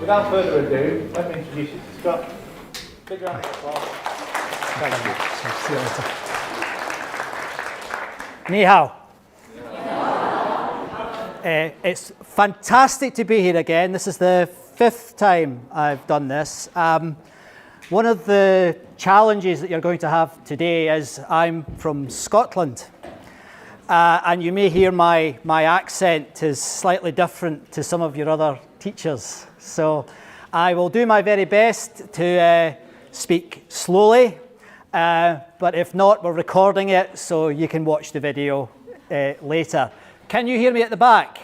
without further ado, let me introduce you to Scott. Big round of applause. Thank you. See you later. Ni hao. It's fantastic to be here again. This is the 5th time I've done this. One of the challenges that you're going to have today is I'm from Scotland. And you may hear my accent is slightly different to some of your other teachers. So I will do my very best to speak slowly, but if not, we're recording it so you can watch the video later. Can you hear me at the back?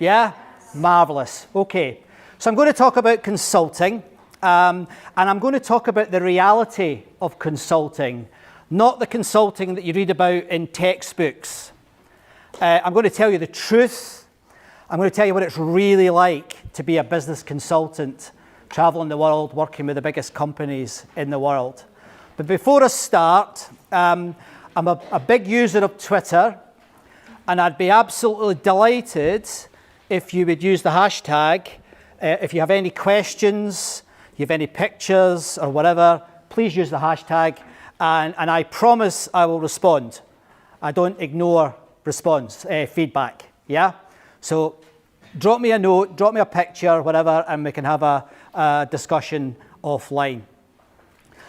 Yeah? Marvellous. Okay. So I'm going to talk about consulting, and I'm going to talk about the reality of consulting, not the consulting that you read about in textbooks. I'm going to tell you the truth. I'm going to tell you what it's really like to be a business consultant, traveling the world, working with the biggest companies in the world. But before I start, I'm a big user of Twitter, and I'd be absolutely delighted if you would use the hashtag. If you have any questions, you have any pictures or whatever, please use the hashtag. And I promise I will respond. I don't ignore feedback, yeah? So drop me a note, drop me a picture, whatever, and we can have a discussion offline.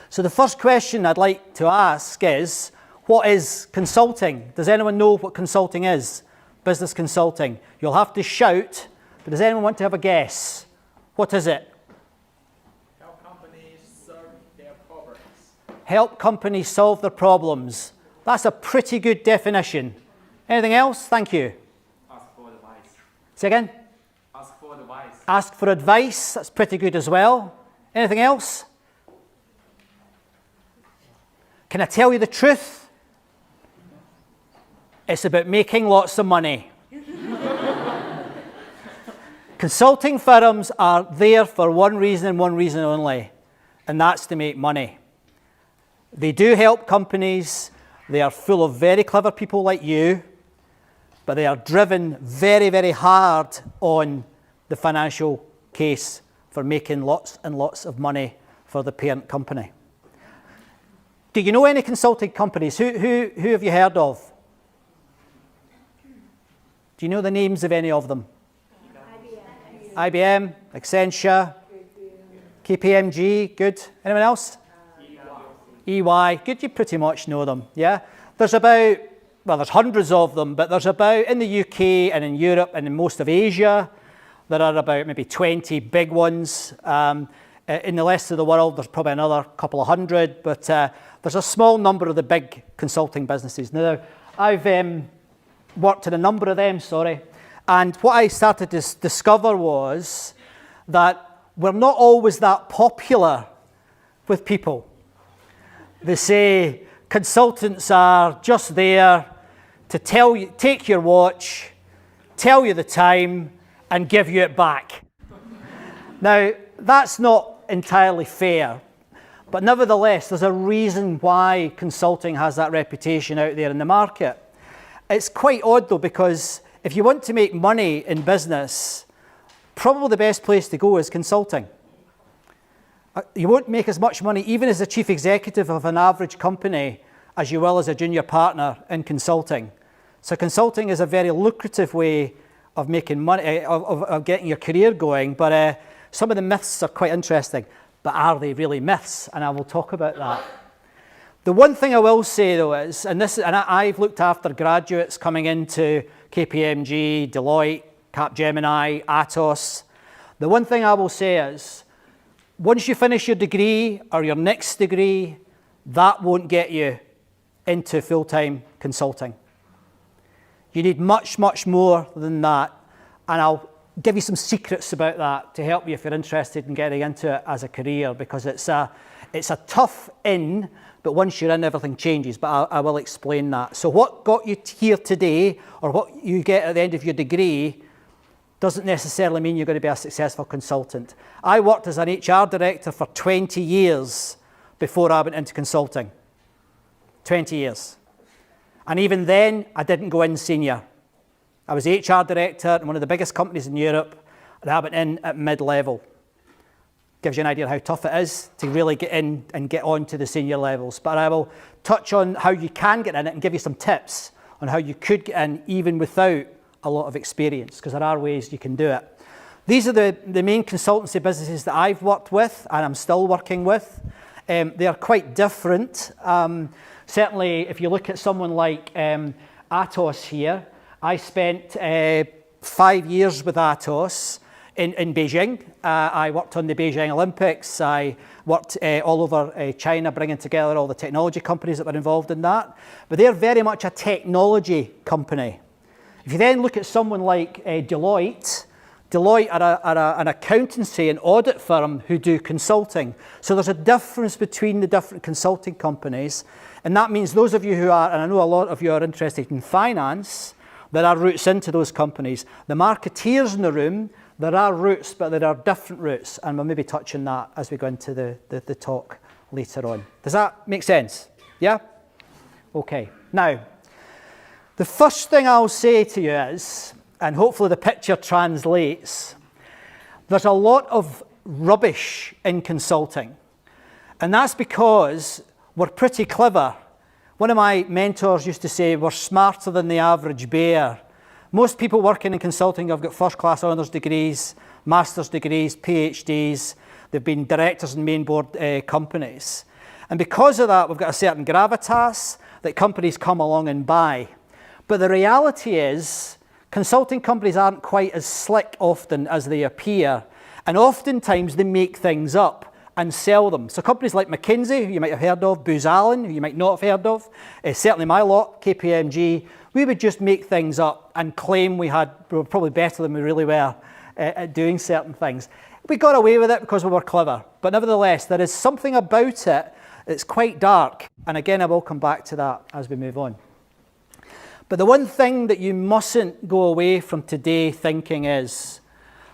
So the first question I'd like to ask is, what is consulting? Does anyone know what consulting is? Business consulting. You'll have to shout, but does anyone want to have a guess? What is it? Help companies solve their problems. Help companies solve their problems. That's a pretty good definition. Anything else? Thank you. Ask for advice. Say again? Ask for advice. Ask for advice. That's pretty good as well. Anything else? Can I tell you the truth? It's about making lots of money. Consulting firms are there for one reason and one reason only, and that's to make money. They do help companies. They are full of very clever people like you, but they are driven very, very hard on the financial case for making lots and lots of money for the parent company. Do you know any consulting companies? Who have you heard of? Do you know the names of any of them? IBM, Accenture, KPMG, good. Anyone else? EY, good, you pretty much know them, yeah? There's hundreds of them, but there's about, in the UK and in Europe and in most of Asia, there are about maybe 20 big ones. In the rest of the world, there's probably another couple of hundred, but there's a small number of the big consulting businesses. Now, I've worked in a number of them, and what I started to discover was that we're not always that popular with people. They say consultants are just there to tell you, take your watch, tell you the time, and give you it back. Now, that's not entirely fair, but nevertheless, there's a reason why consulting has that reputation out there in the market. It's quite odd though, because if you want to make money in business, probably the best place to go is consulting. You won't make as much money even as a chief executive of an average company as you will as a junior partner in consulting. So consulting is a very lucrative way of making money, of getting your career going, but some of the myths are quite interesting. But are they really myths? And I will talk about that. The one thing I will say though is, I've looked after graduates coming into KPMG, Deloitte, Capgemini, Atos. The one thing I will say is, once you finish your degree or your next degree, that won't get you into full-time consulting. You need much, much more than that. And I'll give you some secrets about that to help you if you're interested in getting into it as a career, because it's a tough in, but once you're in, everything changes. But I will explain that. So what got you here today, or what you get at the end of your degree, doesn't necessarily mean you're going to be a successful consultant. I worked as an HR director for 20 years before I went into consulting. 20 years. And even then, I didn't go in senior. I was HR director in one of the biggest companies in Europe, and I went in at mid-level. gives you an idea of how tough it is to really get in and get on to the senior levels. But I will touch on how you can get in it and give you some tips on how you could get in even without a lot of experience, because there are ways you can do it. These are the main consultancy businesses that I've worked with and I'm still working with. They are quite different. Certainly, if you look at someone like Atos here, I spent 5 years with Atos in Beijing. I worked on the Beijing Olympics. I worked all over China, bringing together all the technology companies that were involved in that. But they're very much a technology company. If you then look at someone like Deloitte are an accountancy and audit firm who do consulting. So there's a difference between the different consulting companies. And that means those of you who are, and I know a lot of you are interested in finance, there are routes into those companies. The marketeers in the room, there are routes, but there are different routes. And we'll maybe touch on that as we go into the talk later on. Does that make sense? Yeah? Okay. Now, the first thing I'll say to you is, and hopefully the picture translates, there's a lot of rubbish in consulting. And that's because we're pretty clever. One of my mentors used to say, we're smarter than the average bear. Most people working in consulting have got first-class honours degrees, master's degrees, PhDs. They've been directors in main board companies. And because of that, we've got a certain gravitas that companies come along and buy. But the reality is, consulting companies aren't quite as slick often as they appear, and oftentimes they make things up and sell them. So companies like McKinsey, who you might have heard of, Booz Allen, who you might not have heard of, certainly my lot, KPMG, we would just make things up and claim we were probably better than we really were at doing certain things. We got away with it because we were clever, but nevertheless, there is something about it that's quite dark, and again, I will come back to that as we move on. But the one thing that you mustn't go away from today thinking is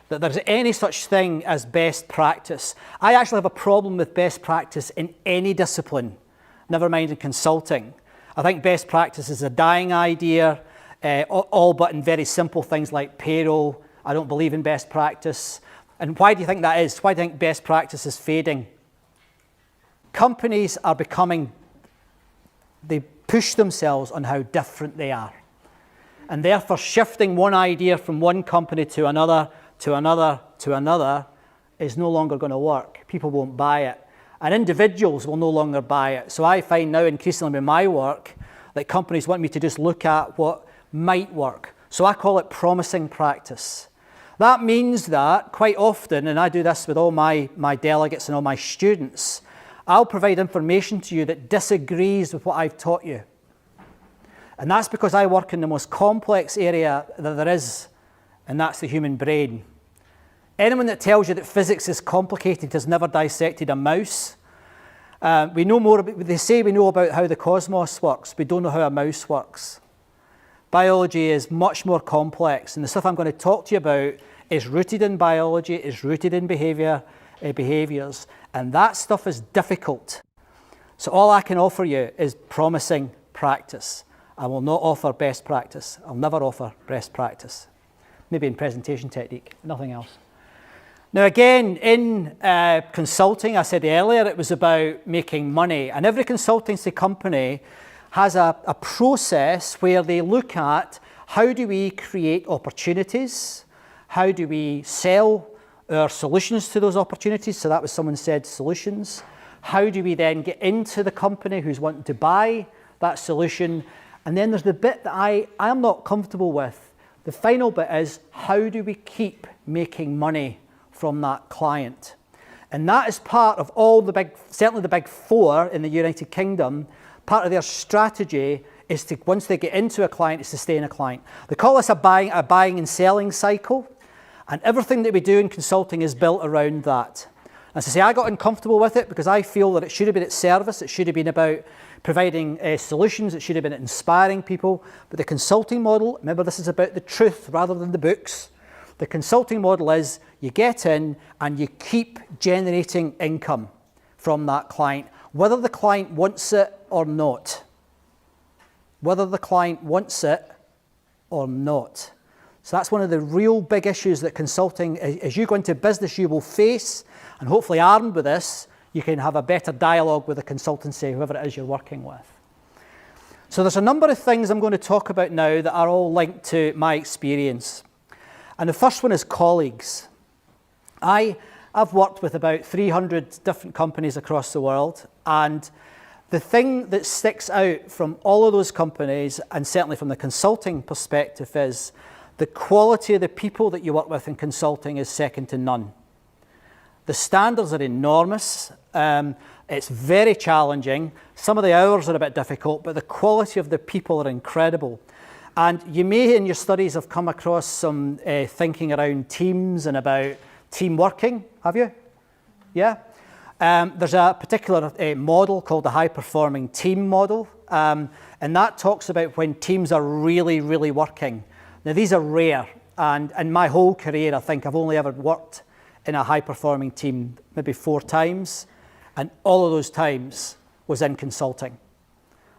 that there's any such thing as best practice. I actually have a problem with best practice in any discipline, never mind in consulting. I think best practice is a dying idea, all but in very simple things like payroll. I don't believe in best practice. And why do you think that is? Why do you think best practice is fading? Companies are they push themselves on how different they are. And therefore shifting one idea from one company to another, to another, to another is no longer going to work. People won't buy it. And individuals will no longer buy it. So I find now increasingly with my work that companies want me to just look at what might work. So I call it promising practice. That means that quite often, and I do this with all my delegates and all my students, I'll provide information to you that disagrees with what I've taught you. And that's because I work in the most complex area that there is, and that's the human brain. Anyone that tells you that physics is complicated has never dissected a mouse. They say we know about how the cosmos works. We don't know how a mouse works. Biology is much more complex, and the stuff I'm going to talk to you about is rooted in biology, is rooted in behaviours, and that stuff is difficult. So all I can offer you is promising practice. I will not offer best practice. I'll never offer best practice. Maybe in presentation technique, nothing else. Now again, in consulting, I said earlier, it was about making money, and every consultancy company has a process where they look at how do we create opportunities, how do we sell our solutions to those opportunities. So that was someone said solutions. How do we then get into the company who's wanting to buy that solution? And then there's the bit that I am not comfortable with. The final bit is how do we keep making money from that client? And that is part of all certainly the big four in the United Kingdom. Part of their strategy is to, once they get into a client, is to stay in a client. They call this a buying and selling cycle. And everything that we do in consulting is built around that. As I say, I got uncomfortable with it because I feel that it should have been at service. It should have been about providing solutions. It should have been inspiring people. But the consulting model, remember this is about the truth rather than the books. The consulting model is you get in and you keep generating income from that client, whether the client wants it or not. Whether the client wants it or not. So that's one of the real big issues that consulting, as you go into business, you will face, and hopefully armed with this, you can have a better dialogue with the consultancy, whoever it is you're working with. So there's a number of things I'm going to talk about now that are all linked to my experience. And the first one is colleagues. I've worked with about 300 different companies across the world, and the thing that sticks out from all of those companies, and certainly from the consulting perspective, is the quality of the people that you work with in consulting is second to none. The standards are enormous. It's very challenging. Some of the hours are a bit difficult, but the quality of the people are incredible. And you may, in your studies, have come across some thinking around teams and about team working, have you? Yeah? There's a particular model called the high-performing team model, and that talks about when teams are really, really working. Now, these are rare, and in my whole career, I think I've only ever worked in a high-performing team maybe 4 times, and all of those times was in consulting.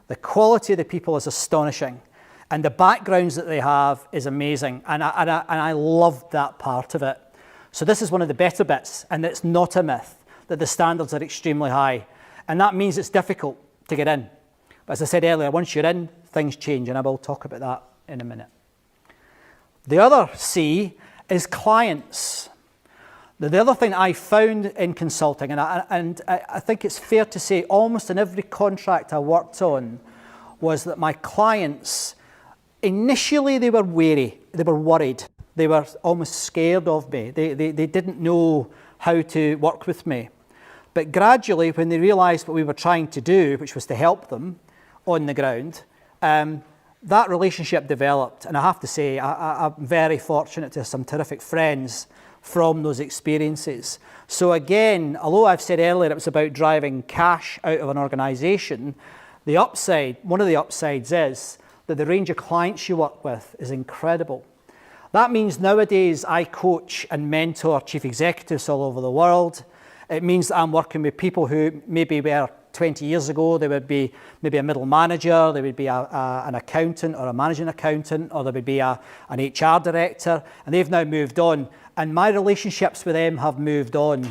The quality of the people is astonishing, and the backgrounds that they have is amazing, and I loved that part of it. So this is one of the better bits, and it's not a myth that the standards are extremely high, and that means it's difficult to get in. But as I said earlier, once you're in, things change, and I will talk about that in a minute. The other C is clients. The other thing I found in consulting, and I think it's fair to say almost in every contract I worked on, was that my clients, initially they were wary, they were worried, they were almost scared of me. They didn't know how to work with me. But gradually, when they realised what we were trying to do, which was to help them on the ground, that relationship developed. And I have to say, I'm very fortunate to have some terrific friends from those experiences. So again, although I've said earlier it was about driving cash out of an organisation, the upside, one of the upsides is that the range of clients you work with is incredible. That means nowadays I coach and mentor chief executives all over the world. It means that I'm working with people who maybe were 20 years ago, they would be maybe a middle manager, they would be an accountant or a managing accountant, or they would be an HR director, and they've now moved on. And my relationships with them have moved on.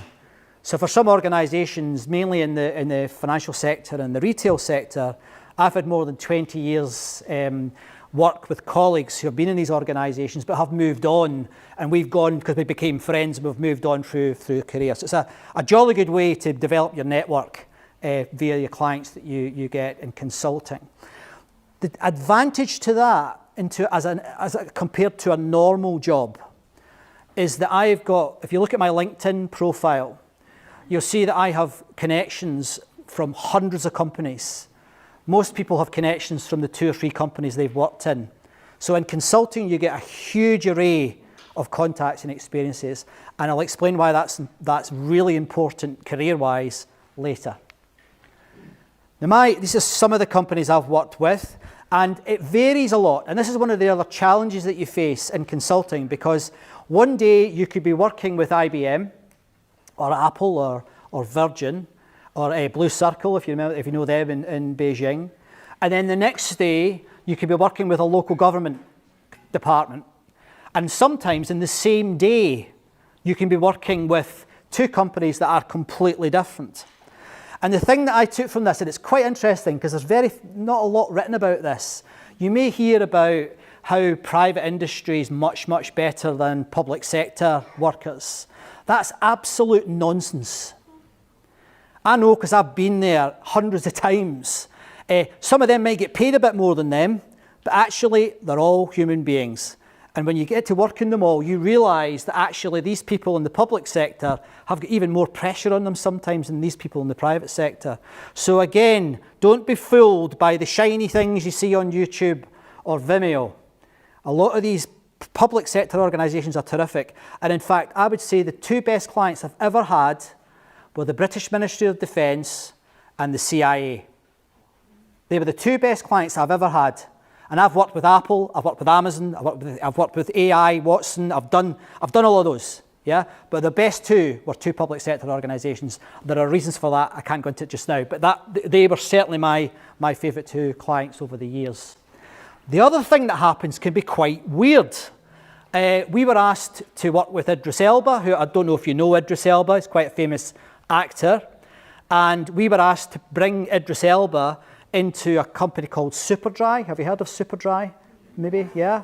So for some organisations, mainly in the financial sector and the retail sector, I've had more than 20 years work with colleagues who have been in these organisations but have moved on, and we've gone because we became friends and we've moved on through careers. So it's a jolly good way to develop your network via your clients that you get in consulting. The advantage to that, as compared to a normal job, is that I've got, if you look at my LinkedIn profile, you'll see that I have connections from hundreds of companies. Most people have connections from the 2 or 3 companies they've worked in. So in consulting, you get a huge array of contacts and experiences, and I'll explain why that's really important career-wise later. Now, these are some of the companies I've worked with, and it varies a lot. And this is one of the other challenges that you face in consulting, because one day you could be working with IBM, or Apple, or Virgin, or Blue Circle, if you know them in Beijing. And then the next day, you could be working with a local government department. And sometimes in the same day, you can be working with 2 companies that are completely different. And the thing that I took from this, and it's quite interesting because there's not a lot written about this. You may hear about how private industry is much, much better than public sector workers. That's absolute nonsense. I know because I've been there hundreds of times. Some of them might get paid a bit more than them, but actually they're all human beings. And when you get to work in them all, you realise that actually these people in the public sector have got even more pressure on them sometimes than these people in the private sector. So again, don't be fooled by the shiny things you see on YouTube or Vimeo. A lot of these public sector organisations are terrific. And in fact, I would say the 2 best clients I've ever had were the British Ministry of Defence and the CIA. They were the 2 best clients I've ever had. And I've worked with Apple, I've worked with Amazon, I've worked with AI, Watson, I've done all of those, yeah? But the best 2 were 2 public sector organisations. There are reasons for that, I can't go into it just now, but they were certainly my favourite 2 clients over the years. The other thing that happens can be quite weird. We were asked to work with Idris Elba, who I don't know if you know Idris Elba, he's quite a famous actor. And we were asked to bring Idris Elba into a company called Superdry. Have you heard of Superdry? Maybe, yeah.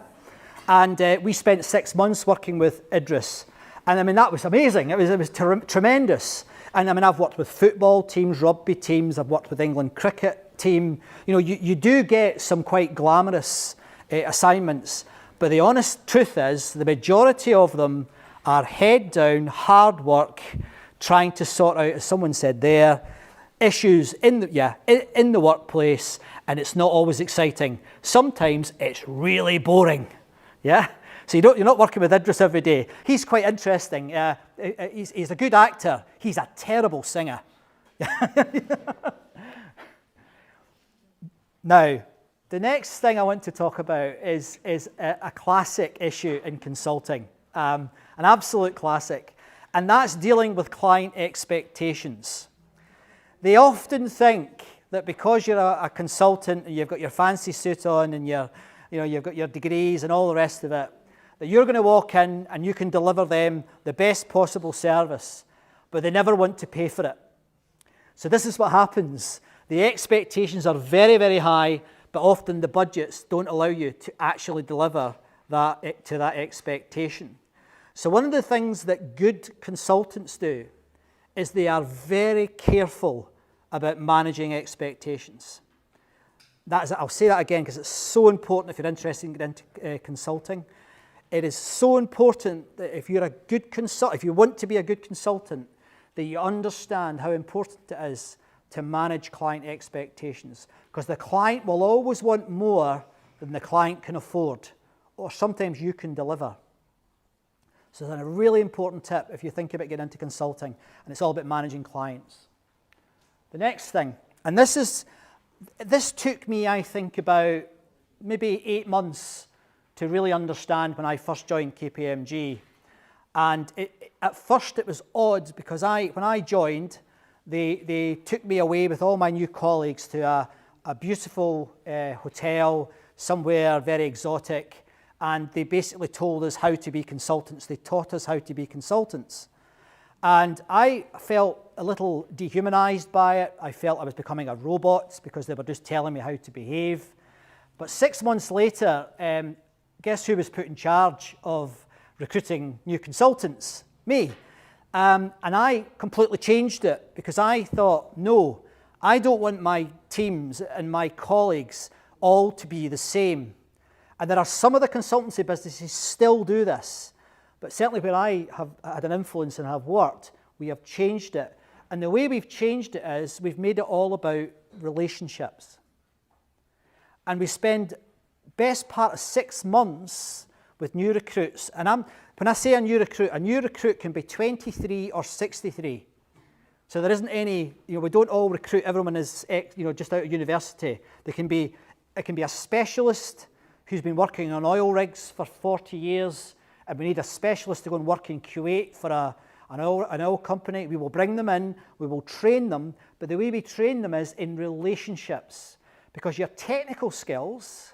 And we spent 6 months working with Idris. And I mean, that was amazing. It was tremendous. And I mean, I've worked with football teams, rugby teams, I've worked with England cricket team. You know, you do get some quite glamorous assignments, but the honest truth is the majority of them are head down, hard work, trying to sort out, as someone said there, issues in the workplace, and it's not always exciting. Sometimes it's really boring, yeah? So you're not working with Idris every day. He's quite interesting. He's a good actor. He's a terrible singer. Now, the next thing I want to talk about is a classic issue in consulting, an absolute classic, and that's dealing with client expectations. They often think that because you're a consultant and you've got your fancy suit on and you've got your degrees and all the rest of it, that you're going to walk in and you can deliver them the best possible service, but they never want to pay for it. So this is what happens. The expectations are very, very high, but often the budgets don't allow you to actually deliver that to that expectation. So one of the things that good consultants do is they are very careful about managing expectations. I'll say that again because it's so important if you're interested in getting into consulting. It is so important that if you're a good consultant, if you want to be a good consultant, that you understand how important it is to manage client expectations, because the client will always want more than the client can afford, or sometimes you can deliver. So that's a really important tip if you think about getting into consulting, and it's all about managing clients. The next thing, and this took me, I think, about maybe 8 months to really understand when I first joined KPMG. And at first it was odd because when I joined, they took me away with all my new colleagues to a beautiful hotel, somewhere very exotic, and they basically told us how to be consultants. They taught us how to be consultants. And I felt a little dehumanized by it. I felt I was becoming a robot because they were just telling me how to behave. But 6 months later, guess who was put in charge of recruiting new consultants? Me. And I completely changed it because I thought, no, I don't want my teams and my colleagues all to be the same. And there are some of the consultancy businesses still do this, but certainly where I have had an influence and have worked, we have changed it. And the way we've changed it is we've made it all about relationships. And we spend best part of 6 months with new recruits. And when I say a new recruit can be 23 or 63. So there isn't any, we don't all recruit, everyone is, just out of university. It can be a specialist who's been working on oil rigs for 40 years, and we need a specialist to go and work in Kuwait for an oil company. We will bring them in, we will train them, but the way we train them is in relationships. Because your technical skills,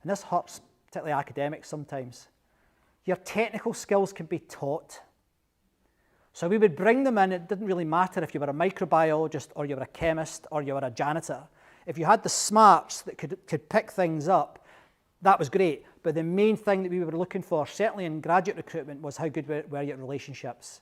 and this hurts particularly academics sometimes, your technical skills can be taught. So we would bring them in. It didn't really matter if you were a microbiologist or you were a chemist or you were a janitor. If you had the smarts that could pick things up, that was great. But the main thing that we were looking for, certainly in graduate recruitment, was how good were you at relationships.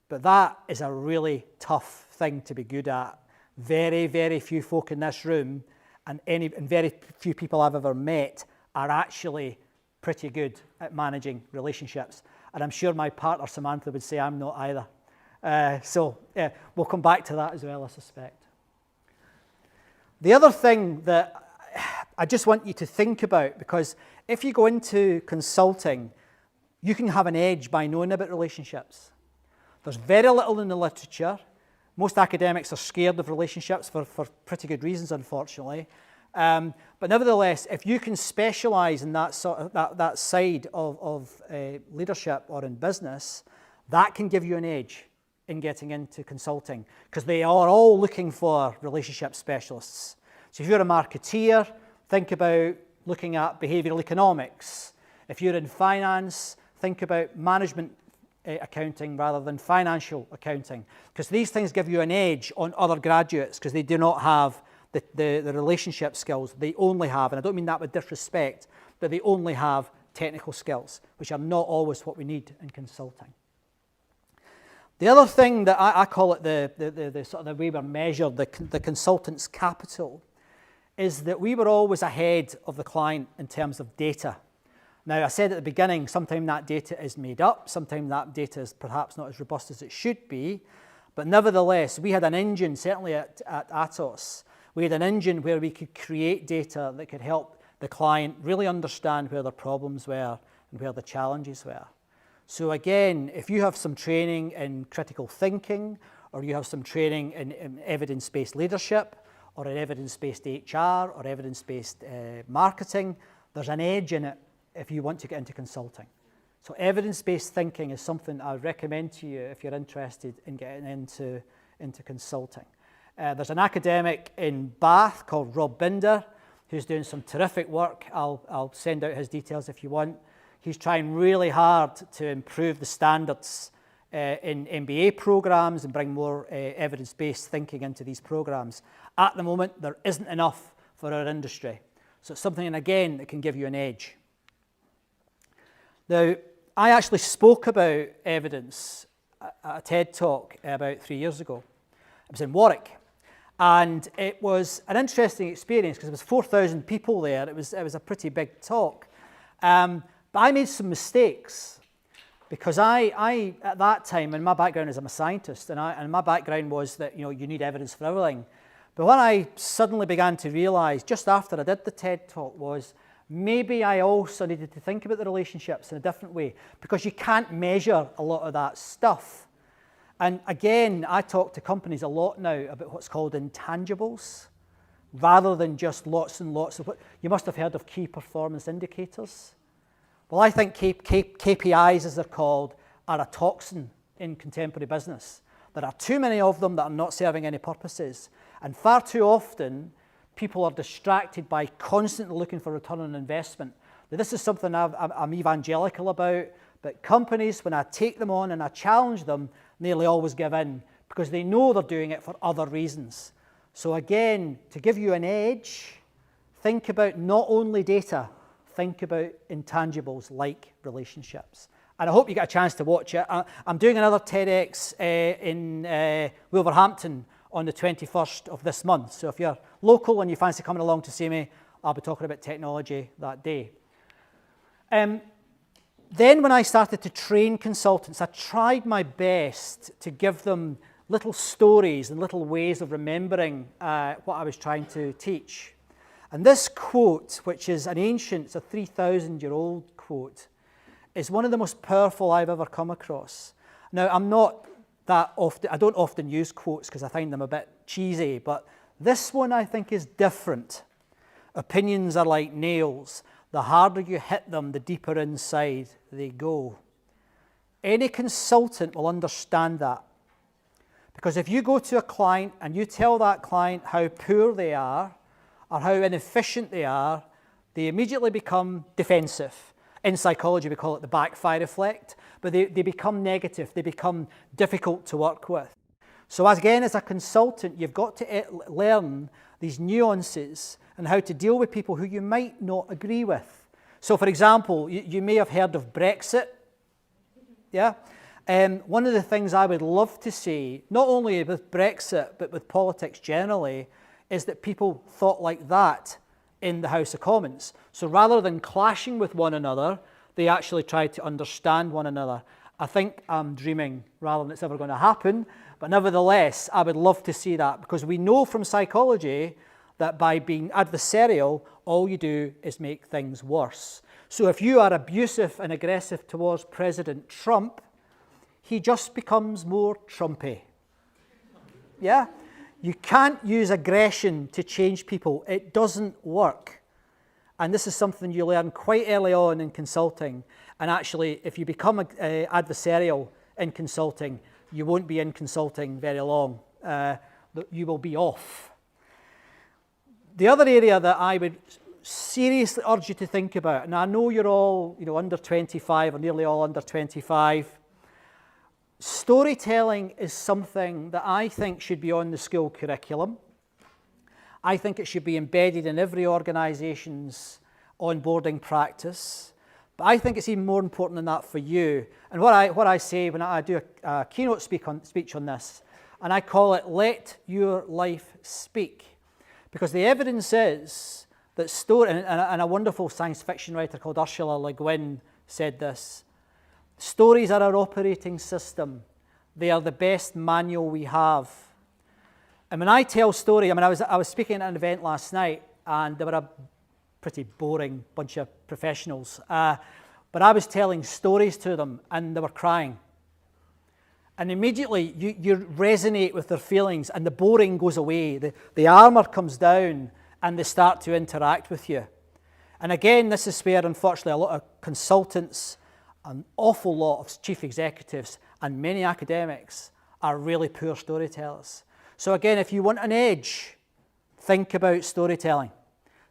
But that is a really tough thing to be good at. Very, very few folk in this room and very few people I've ever met are actually pretty good at managing relationships. And I'm sure my partner Samantha would say I'm not either. So we'll come back to that as well, I suspect. The other thing that I just want you to think about, because if you go into consulting, you can have an edge by knowing about relationships. There's very little in the literature. Most academics are scared of relationships for pretty good reasons, unfortunately. But nevertheless, if you can specialize in that that side of leadership or in business, that can give you an edge in getting into consulting, because they are all looking for relationship specialists. So if you're a marketeer, think about looking at behavioral economics. If you're in finance, think about management accounting rather than financial accounting, because these things give you an edge on other graduates because they do not have the relationship skills. They only have, and I don't mean that with disrespect, but they only have technical skills, which are not always what we need in consulting. The other thing that I call it the sort of the way we're measured, the consultant's capital, is that we were always ahead of the client in terms of data. Now, I said at the beginning, sometimes that data is made up, sometimes that data is perhaps not as robust as it should be, but nevertheless, we had an engine, certainly at Atos, we had an engine where we could create data that could help the client really understand where their problems were and where the challenges were. So again, if you have some training in critical thinking, or you have some training in evidence-based leadership, or in evidence-based HR, or evidence-based marketing, there's an edge in it if you want to get into consulting. So evidence-based thinking is something I would recommend to you if you're interested in getting into consulting. There's an academic in Bath called Rob Binder who's doing some terrific work. I'll send out his details if you want. He's trying really hard to improve the standards in MBA programs and bring more evidence-based thinking into these programs. At the moment, there isn't enough for our industry. So it's something, again, that can give you an edge. Now, I actually spoke about evidence at a TED Talk about 3 years ago. It was in Warwick. And it was an interesting experience because there was 4,000 people there. It was a pretty big talk. But I made some mistakes because I at that time, and my background is I'm a scientist, and my background was that you need evidence for everything. But what I suddenly began to realize just after I did the TED Talk was maybe I also needed to think about the relationships in a different way because you can't measure a lot of that stuff. And again, I talk to companies a lot now about what's called intangibles, rather than just lots and lots of what you must have heard of key performance indicators. Well, I think KPIs, as they're called, are a toxin in contemporary business. There are too many of them that are not serving any purposes. And far too often, people are distracted by constantly looking for return on investment. Now, this is something I'm evangelical about, but companies, when I take them on and I challenge them, nearly always give in because they know they're doing it for other reasons. So again, to give you an edge, think about not only data, think about intangibles like relationships. And I hope you get a chance to watch it. I'm doing another TEDx in Wolverhampton on the 21st of this month. So if you're local and you fancy coming along to see me, I'll be talking about technology that day. Then when I started to train consultants, I tried my best to give them little stories and little ways of remembering what I was trying to teach. And this quote, which is an ancient, it's a 3,000-year-old quote, is one of the most powerful I've ever come across. Now, I don't often use quotes because I find them a bit cheesy, but this one I think is different. Opinions are like nails. The harder you hit them, the deeper inside they go. Any consultant will understand that. Because if you go to a client and you tell that client how poor they are or how inefficient they are, they immediately become defensive. In psychology, we call it the backfire effect, but they become negative. They become difficult to work with. So again, as a consultant, you've got to learn these nuances and how to deal with people who you might not agree with. So for example, you may have heard of Brexit. Yeah? One of the things I would love to see, not only with Brexit, but with politics generally, is that people thought like that in the House of Commons. So rather than clashing with one another, they actually tried to understand one another. I think I'm dreaming rather than it's ever going to happen, but nevertheless, I would love to see that because we know from psychology that by being adversarial, all you do is make things worse. So if you are abusive and aggressive towards President Trump, he just becomes more Trumpy. Yeah? You can't use aggression to change people. It doesn't work. And this is something you learn quite early on in consulting. And actually, if you become adversarial in consulting, you won't be in consulting very long. You will be off. The other area that I would seriously urge you to think about, and I know you're all, under 25 or nearly all under 25, storytelling is something that I think should be on the school curriculum. I think it should be embedded in every organisation's onboarding practice. But I think it's even more important than that for you. And what I say when I do a keynote speech on this, and I call it "Let Your Life Speak." Because the evidence is that and a wonderful science fiction writer called Ursula Le Guin said this, stories are our operating system. They are the best manual we have. And when I tell story, I was speaking at an event last night, and they were a pretty boring bunch of professionals. But I was telling stories to them, and they were crying. And immediately you resonate with their feelings, and the boring goes away. The armour comes down, and they start to interact with you. And again, this is where, unfortunately, a lot of consultants, an awful lot of chief executives, and many academics are really poor storytellers. So again, if you want an edge, think about storytelling.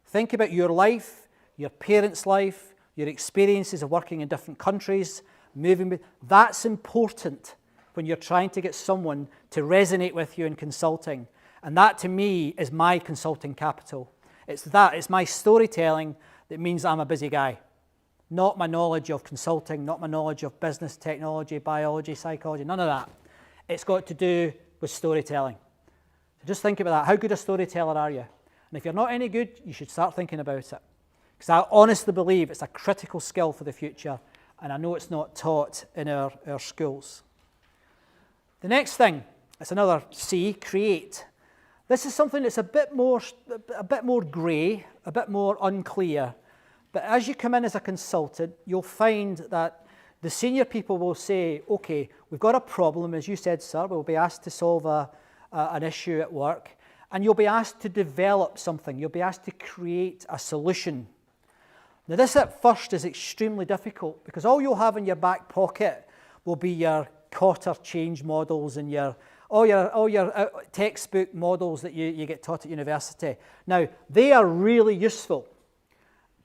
Think about your life, your parents' life, your experiences of working in different countries, moving. That's important when you're trying to get someone to resonate with you in consulting. And that, to me, is my consulting capital. It's my storytelling that means I'm a busy guy. Not my knowledge of consulting, not my knowledge of business, technology, biology, psychology, none of that. It's got to do with storytelling. So just think about that. How good a storyteller are you? And if you're not any good, you should start thinking about it. Because I honestly believe it's a critical skill for the future, and I know it's not taught in our schools. The next thing, it's another C, create. This is something that's a bit more grey, a bit more unclear. But as you come in as a consultant, you'll find that the senior people will say, okay, we've got a problem, as you said, sir, we'll be asked to solve an issue at work, and you'll be asked to develop something, you'll be asked to create a solution. Now this at first is extremely difficult, because all you'll have in your back pocket will be your Cotter change models and all your textbook models that you get taught at university. Now, they are really useful.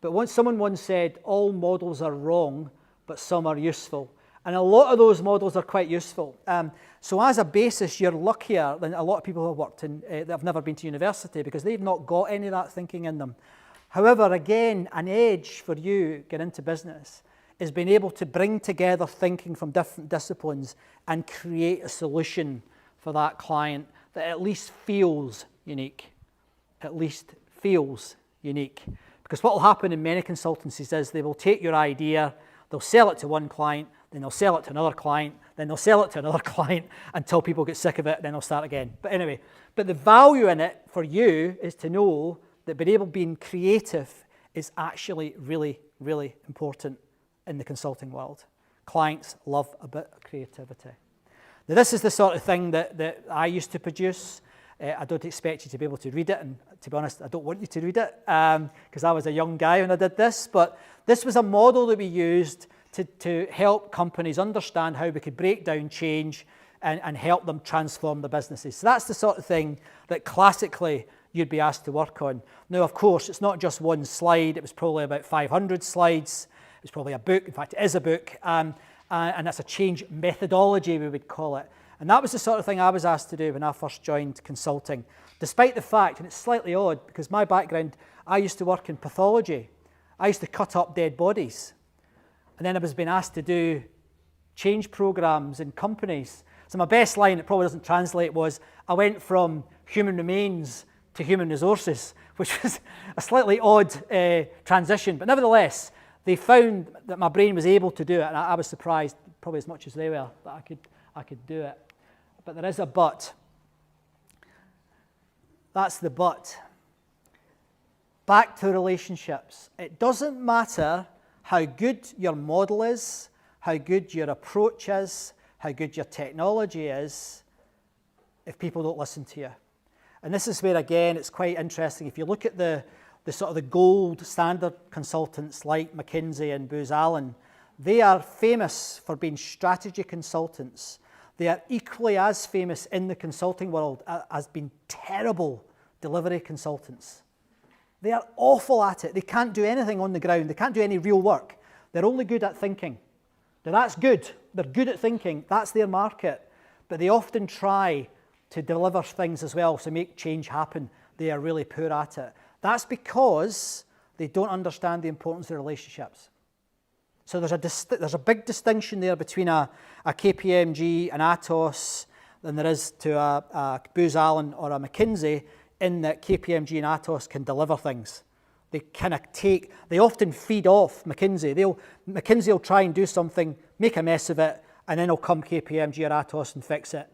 But someone once said, all models are wrong, but some are useful. And a lot of those models are quite useful. So as a basis, you're luckier than a lot of people who have worked that have never been to university, because they've not got any of that thinking in them. However, again, an edge for you getting into business is being able to bring together thinking from different disciplines and create a solution for that client that at least feels unique. At least feels unique. Because what will happen in many consultancies is they will take your idea, they'll sell it to one client, then they'll sell it to another client, then they'll sell it to another client until people get sick of it, then they'll start again. But anyway, the value in it for you is to know that being creative is actually really, really important in the consulting world. Clients love a bit of creativity. Now, this is the sort of thing that I used to produce. I don't expect you to be able to read it, and to be honest, I don't want you to read it, because I was a young guy when I did this, but this was a model that we used to help companies understand how we could break down change and help them transform the businesses. So that's the sort of thing that classically you'd be asked to work on. Now, of course, it's not just one slide. It was probably about 500 slides. It was probably a book. In fact, it is a book. And that's a change methodology, we would call it. And that was the sort of thing I was asked to do when I first joined consulting. Despite the fact, and it's slightly odd, because my background, I used to work in pathology. I used to cut up dead bodies. And then I was being asked to do change programs in companies. So my best line, it probably doesn't translate, was I went from human remains to human resources, which was a slightly odd transition. But nevertheless, they found that my brain was able to do it, and I was surprised, probably as much as they were, that I could do it. But there is a but. That's the but. Back to relationships. It doesn't matter how good your model is, how good your approach is, how good your technology is, if people don't listen to you. And this is where, again, it's quite interesting. If you look at the sort of the gold standard consultants like McKinsey and Booz Allen, they are famous for being strategy consultants. They are equally as famous in the consulting world as being terrible delivery consultants. They are awful at it. They can't do anything on the ground. They can't do any real work. They're only good at thinking. Now that's good. They're good at thinking. That's their market. But they often try to deliver things as well, to make change happen. They are really poor at it. That's because they don't understand the importance of relationships. So there's a big distinction there between a KPMG, an Atos, than there is to a Booz Allen or a McKinsey, in that KPMG and Atos can deliver things. They they often feed off McKinsey. McKinsey will try and do something, make a mess of it, and then will come KPMG or Atos and fix it.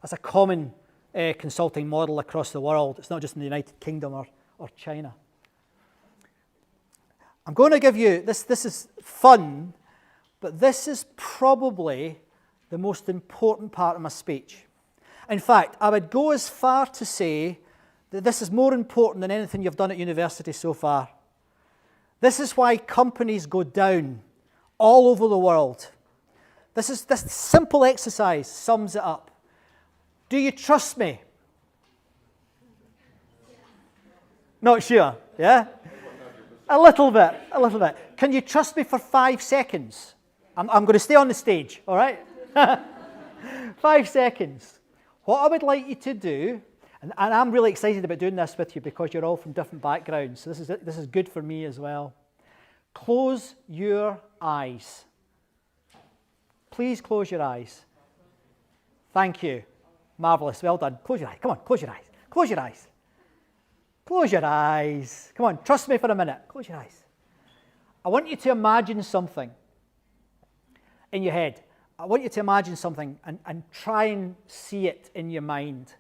That's a common consulting model across the world. It's not just in the United Kingdom or China. I'm going to give you, this is fun, but this is probably the most important part of my speech. In fact, I would go as far to say that this is more important than anything you've done at university so far. This is why companies go down all over the world. This simple exercise sums it up. Do you trust me? Not sure, yeah? A little bit. Can you trust me for 5 seconds? I'm going to stay on the stage, all right? 5 seconds. What I would like you to do, and I'm really excited about doing this with you because you're all from different backgrounds, so this is good for me as well. Close your eyes. Please close your eyes. Thank you. Marvellous. Well done. Close your eyes. Come on, close your eyes. Close your eyes. Close your eyes. Come on, trust me for a minute. Close your eyes. I want you to imagine something in your head. I want you to imagine something and try and see it in your mind.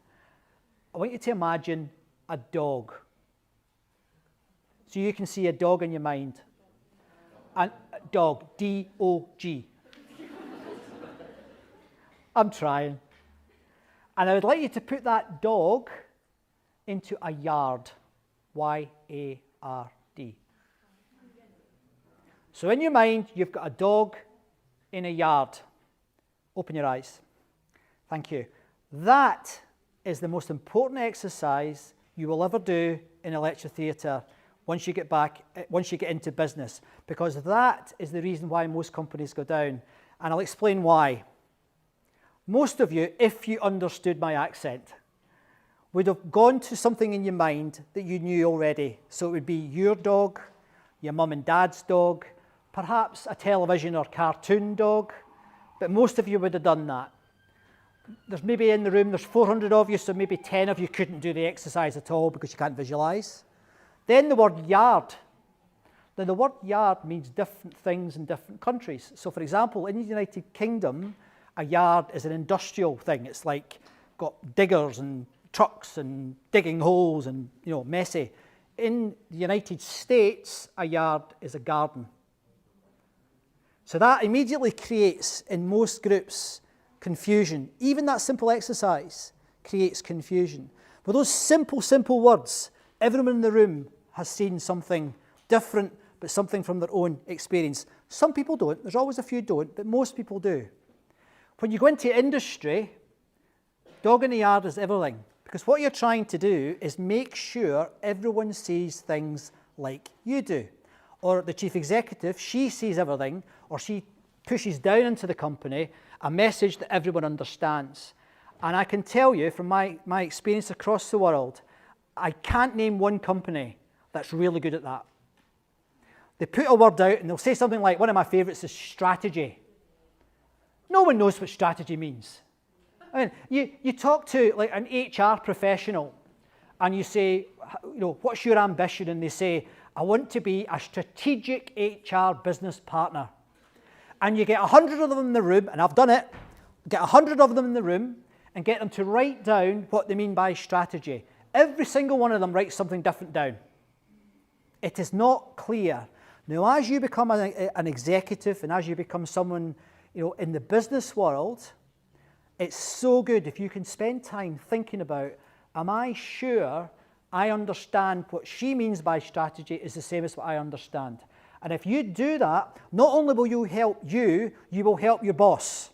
I want you to imagine a dog. So you can see a dog in your mind. A dog, D-O-G. I'm trying. And I would like you to put that dog into a yard, Y-A-R-D. So in your mind, you've got a dog in a yard. Open your eyes. Thank you. That is the most important exercise you will ever do in a lecture theatre once you get into business, because that is the reason why most companies go down. And I'll explain why. Most of you, if you understood my accent, would have gone to something in your mind that you knew already. So it would be your dog, your mum and dad's dog, perhaps a television or cartoon dog, but most of you would have done that. There's maybe in the room, there's 400 of you, so maybe 10 of you couldn't do the exercise at all because you can't visualise. Then the word yard. Now the word yard means different things in different countries. So for example, in the United Kingdom, a yard is an industrial thing. It's like got diggers and trucks and digging holes and, messy. In the United States, a yard is a garden. So that immediately creates, in most groups, confusion. Even that simple exercise creates confusion. With those simple words, everyone in the room has seen something different, but something from their own experience. Some people don't. There's always a few don't, but most people do. When you go into industry, dog in the yard is everything. Because what you're trying to do is make sure everyone sees things like you do. Or the chief executive, she sees everything, or she pushes down into the company a message that everyone understands. And I can tell you from my experience across the world, I can't name one company that's really good at that. They put a word out and they'll say something like, one of my favourites is strategy. No one knows what strategy means. I mean, you talk to like an HR professional and you say, what's your ambition? And they say, I want to be a strategic HR business partner. And you get 100 of them in the room, and I've done it, get 100 of them in the room and get them to write down what they mean by strategy. Every single one of them writes something different down. It is not clear. Now, as you become an executive and as you become someone, in the business world, it's so good if you can spend time thinking about, am I sure I understand what she means by strategy is the same as what I understand? And if you do that, not only will you help you will help your boss.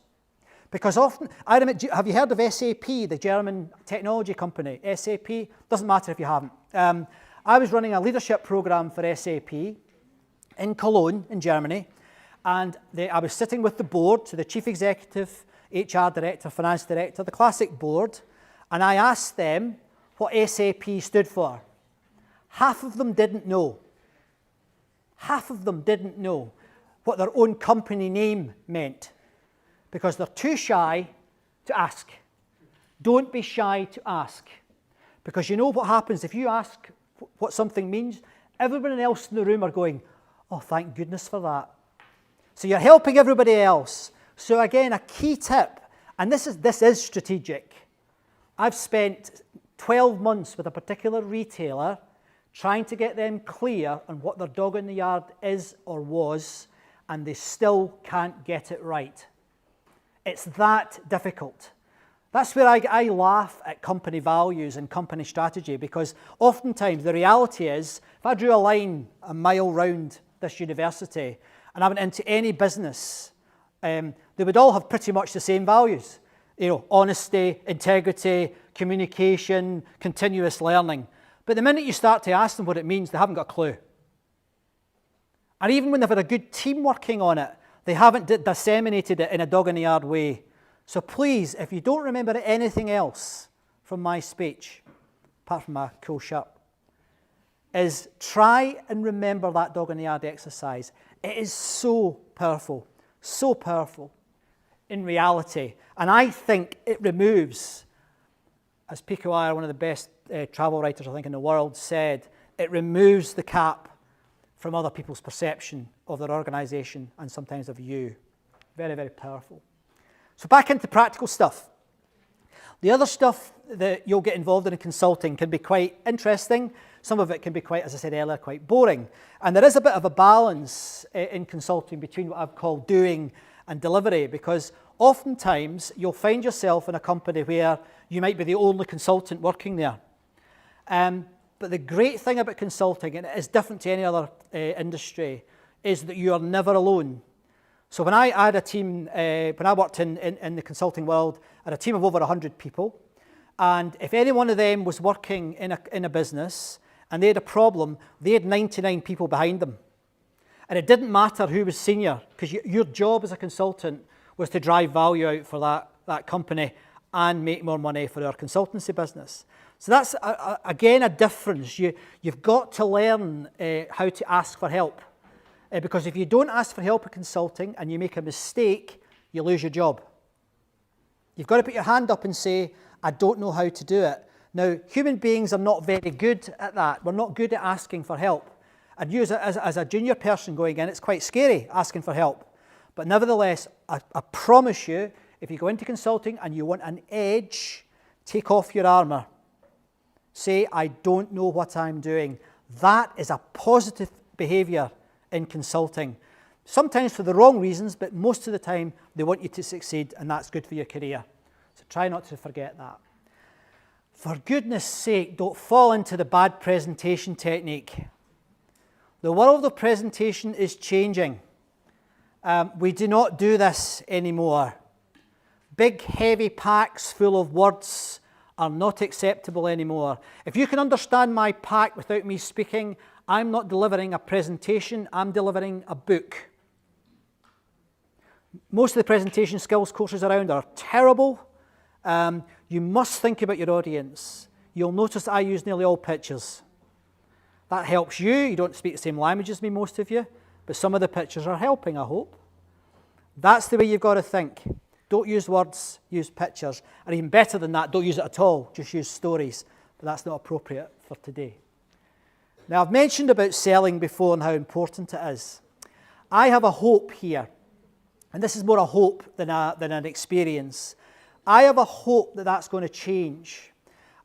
Because often, have you heard of SAP, the German technology company? SAP, doesn't matter if you haven't. I was running a leadership program for SAP in Cologne, in Germany, and I was sitting with the board, so the chief executive, HR director, finance director, the classic board, and I asked them what SAP stood for. Half of them didn't know. Half of them didn't know what their own company name meant because they're too shy to ask. Don't be shy to ask, because you know what happens if you ask what something means? Everyone else in the room are going, oh, thank goodness for that. So you're helping everybody else. So again, a key tip, and this is strategic. I've spent 12 months with a particular retailer trying to get them clear on what their dog in the yard is or was, and they still can't get it right. It's that difficult. That's where I laugh at company values and company strategy, because oftentimes the reality is, if I drew a line a mile round this university and I went into any business, they would all have pretty much the same values. You know, honesty, integrity, communication, continuous learning. But the minute you start to ask them what it means, they haven't got a clue. And even when they've had a good team working on it, they haven't disseminated it in a dog-in-the-yard way. So please, if you don't remember anything else from my speech, apart from my cool shirt, is try and remember that dog-in-the-yard exercise. It is so powerful in reality. And I think it removes, as Pico Iyer, one of the best travel writers I think in the world, said, it removes the cap from other people's perception of their organisation and sometimes of you. Very, very powerful. So back into practical stuff. The other stuff that you'll get involved in consulting can be quite interesting. Some of it can be quite, as I said earlier, quite boring. And there is a bit of a balance in consulting between what I've called doing and delivery, because oftentimes you'll find yourself in a company where you might be the only consultant working there. But the great thing about consulting, and it is different to any other industry, is that you are never alone. So when I had a team, when I worked in the consulting world, I had a team of over 100 people. And if any one of them was working in a business and they had a problem, they had 99 people behind them. And it didn't matter who was senior, because your job as a consultant was to drive value out for that company and make more money for our consultancy business. So that's, again, a difference. You've got to learn how to ask for help. Because if you don't ask for help in consulting and you make a mistake, you lose your job. You've got to put your hand up and say, I don't know how to do it. Now, human beings are not very good at that. We're not good at asking for help. And you as a junior person going in, it's quite scary asking for help. But nevertheless, I promise you, if you go into consulting and you want an edge, take off your armour. Say, I don't know what I'm doing. That is a positive behaviour in consulting. Sometimes for the wrong reasons, but most of the time they want you to succeed, and that's good for your career. So try not to forget that. For goodness sake, don't fall into the bad presentation technique. The world of presentation is changing. We do not do this anymore. Big, heavy packs full of words are not acceptable anymore. If you can understand my pack without me speaking, I'm not delivering a presentation, I'm delivering a book. Most of the presentation skills courses around are terrible. You must think about your audience. You'll notice I use nearly all pictures. That helps you. You don't speak the same language as me, most of you, but some of the pictures are helping, I hope. That's the way you've got to think. Don't use words, use pictures. And even better than that, don't use it at all, just use stories. But that's not appropriate for today. Now, I've mentioned about selling before and how important it is. I have a hope here, and this is more a hope than an experience. I have a hope that that's going to change.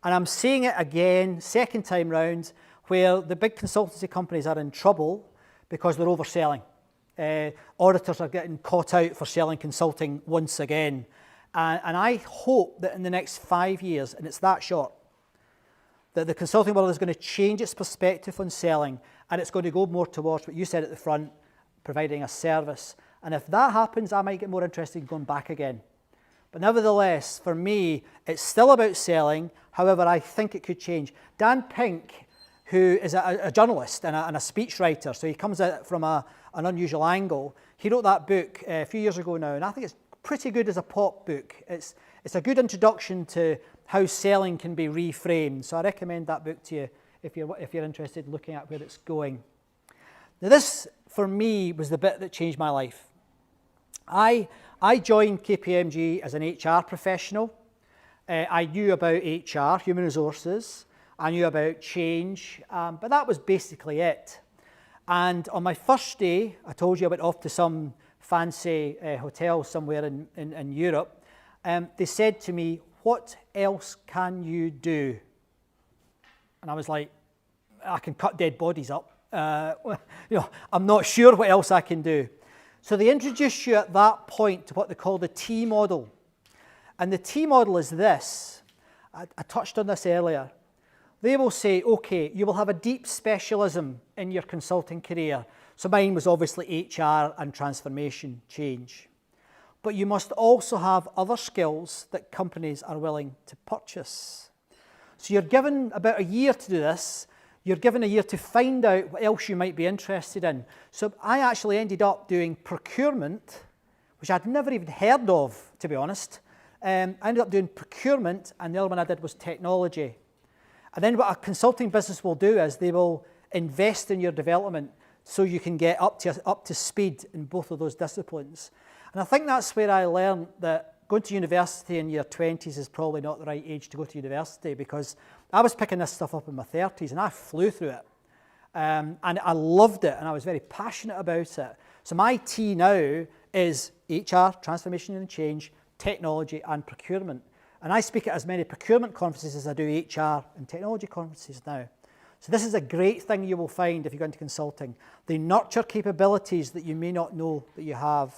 And I'm seeing it again, second time round, where the big consultancy companies are in trouble because they're overselling. Auditors are getting caught out for selling consulting once again. And I hope that in the next 5 years, and it's that short, that the consulting world is going to change its perspective on selling, and it's going to go more towards what you said at the front, providing a service. And if that happens, I might get more interested in going back again. But nevertheless, for me, it's still about selling. However, I think it could change. Dan Pink, who is a journalist and a speechwriter, so he comes at it from an unusual angle. He wrote that book a few years ago now, and I think it's pretty good as a pop book. It's a good introduction to how selling can be reframed, so I recommend that book to you if you're interested in looking at where it's going. Now this, for me, was the bit that changed my life. I joined KPMG as an HR professional. I knew about HR, human resources. I knew about change, but that was basically it. And on my first day, I told you I went off to some fancy hotel somewhere in Europe. They said to me, "What else can you do?" And I was like, "I can cut dead bodies up. I'm not sure what else I can do." So they introduced you at that point to what they call the T model. And the T model is this. I touched on this earlier. They will say, okay, you will have a deep specialism in your consulting career. So mine was obviously HR and transformation change. But you must also have other skills that companies are willing to purchase. So you're given about a year to do this. You're given a year to find out what else you might be interested in. So I actually ended up doing procurement, which I'd never even heard of, to be honest. I ended up doing procurement, and the other one I did was technology. And then what a consulting business will do is they will invest in your development so you can get up to speed in both of those disciplines. And I think that's where I learned that going to university in your 20s is probably not the right age to go to university, because I was picking this stuff up in my 30s and I flew through it. And I loved it and I was very passionate about it. So my T now is HR, transformation and change, technology and procurement. And I speak at as many procurement conferences as I do HR and technology conferences now. So this is a great thing you will find if you go into consulting. They nurture capabilities that you may not know that you have.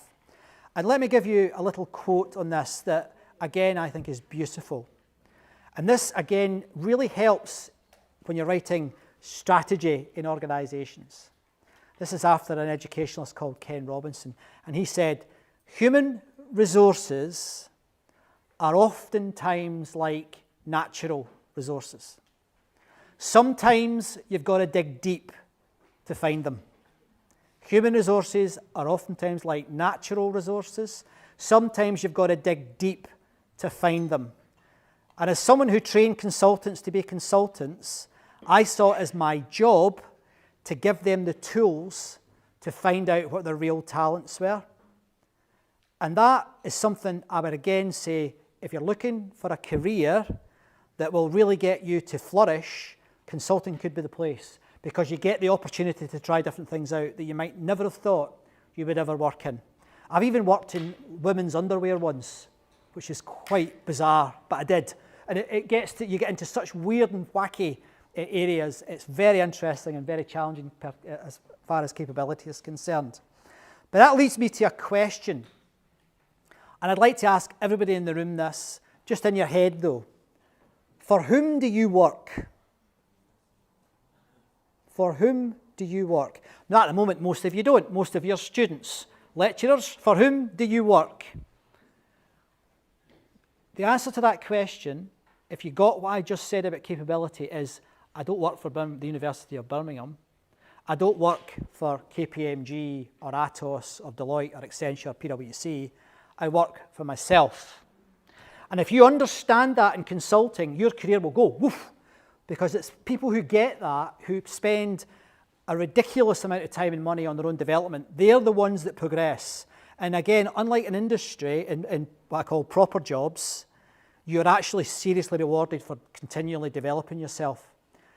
And let me give you a little quote on this that, again, I think is beautiful. And this, again, really helps when you're writing strategy in organizations. This is after an educationalist called Ken Robinson. And he said, human resources are oftentimes like natural resources. Sometimes you've got to dig deep to find them. Human resources are oftentimes like natural resources. Sometimes you've got to dig deep to find them. And as someone who trained consultants to be consultants, I saw it as my job to give them the tools to find out what their real talents were. And that is something I would again say, if you're looking for a career that will really get you to flourish, consulting could be the place, because you get the opportunity to try different things out that you might never have thought you would ever work in. I've even worked in women's underwear once, which is quite bizarre, but I did. And you get into such weird and wacky areas. It's very interesting and very challenging as far as capability is concerned. But that leads me to a question. And I'd like to ask everybody in the room this, just in your head though. For whom do you work? For whom do you work? Now at the moment, most of you don't. Most of your students, lecturers, for whom do you work? The answer to that question, if you got what I just said about capability, is I don't work for the University of Birmingham. I don't work for KPMG or Atos or Deloitte or Accenture or PwC. I work for myself. And if you understand that in consulting, your career will go woof, because it's people who get that, who spend a ridiculous amount of time and money on their own development. They're the ones that progress. And again, unlike an industry, in what I call proper jobs, you're actually seriously rewarded for continually developing yourself.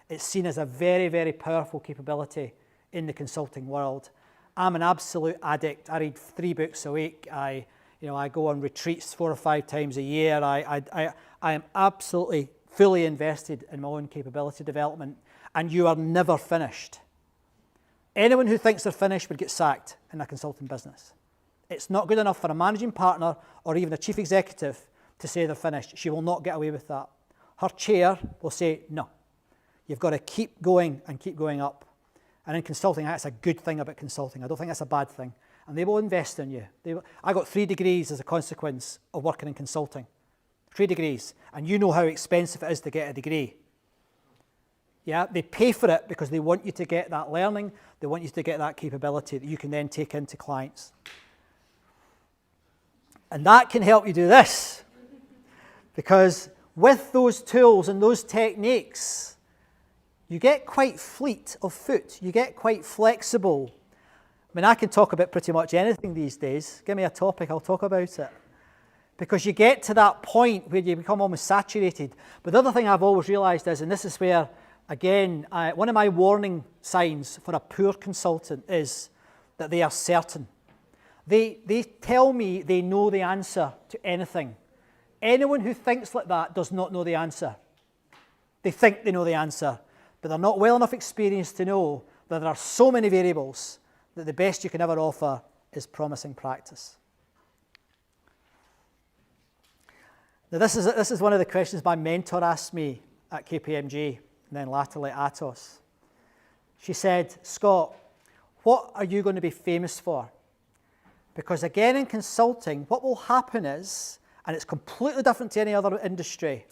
It's seen as a very, very powerful capability in the consulting world. I'm an absolute addict. I read 3 books a week. I go on retreats 4 or 5 times a year. I am absolutely fully invested in my own capability development, and you are never finished. Anyone who thinks they're finished would get sacked in a consulting business. It's not good enough for a managing partner or even a chief executive to say they're finished. She will not get away with that. Her chair will say, no, you've got to keep going and keep going up. And in consulting, that's a good thing about consulting. I don't think that's a bad thing. And they will invest in you. I got 3 degrees as a consequence of working in consulting. 3 degrees. And you know how expensive it is to get a degree. Yeah, they pay for it because they want you to get that learning, they want you to get that capability that you can then take into clients. And that can help you do this, because with those tools and those techniques, you get quite fleet of foot, you get quite flexible. I mean, I can talk about pretty much anything these days. Give me a topic, I'll talk about it. Because you get to that point where you become almost saturated. But the other thing I've always realised is, and this is where, again, one of my warning signs for a poor consultant is that they are certain. They tell me they know the answer to anything. Anyone who thinks like that does not know the answer. They think they know the answer, but they're not well enough experienced to know that there are so many variables that the best you can ever offer is promising practice. Now, this is one of the questions my mentor asked me at KPMG and then latterly at Atos. She said, Scott, what are you going to be famous for? Because again, in consulting, what will happen is, and it's completely different to any other industry,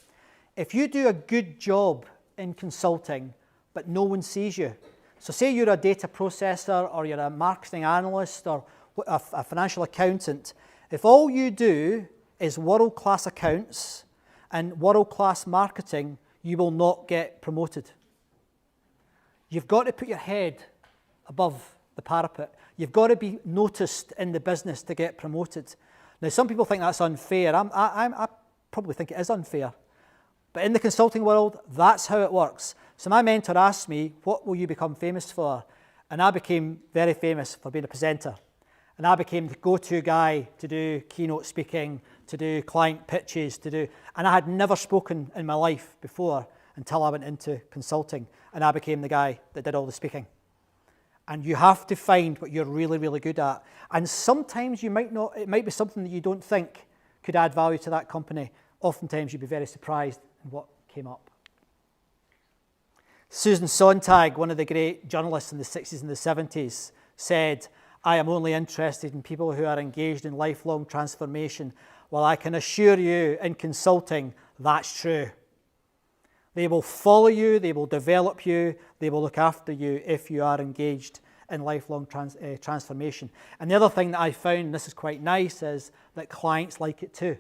if you do a good job in consulting, but no one sees you. So say you're a data processor, or you're a marketing analyst, or a financial accountant. If all you do is world-class accounts and world-class marketing, you will not get promoted. You've got to put your head above the parapet. You've got to be noticed in the business to get promoted. Now, some people think that's unfair. I probably think it is unfair. But in the consulting world, that's how it works. So my mentor asked me, what will you become famous for? And I became very famous for being a presenter. And I became the go-to guy to do keynote speaking, to do client pitches, and I had never spoken in my life before until I went into consulting. And I became the guy that did all the speaking. And you have to find what you're really, really good at. And sometimes it might be something that you don't think could add value to that company. Oftentimes you'd be very surprised in what came up. Susan Sontag, one of the great journalists in the 60s and the 70s, said, I am only interested in people who are engaged in lifelong transformation. Well, I can assure you in consulting, that's true. They will follow you, they will develop you, they will look after you if you are engaged in lifelong transformation. And the other thing that I found, and this is quite nice, is that clients like it too.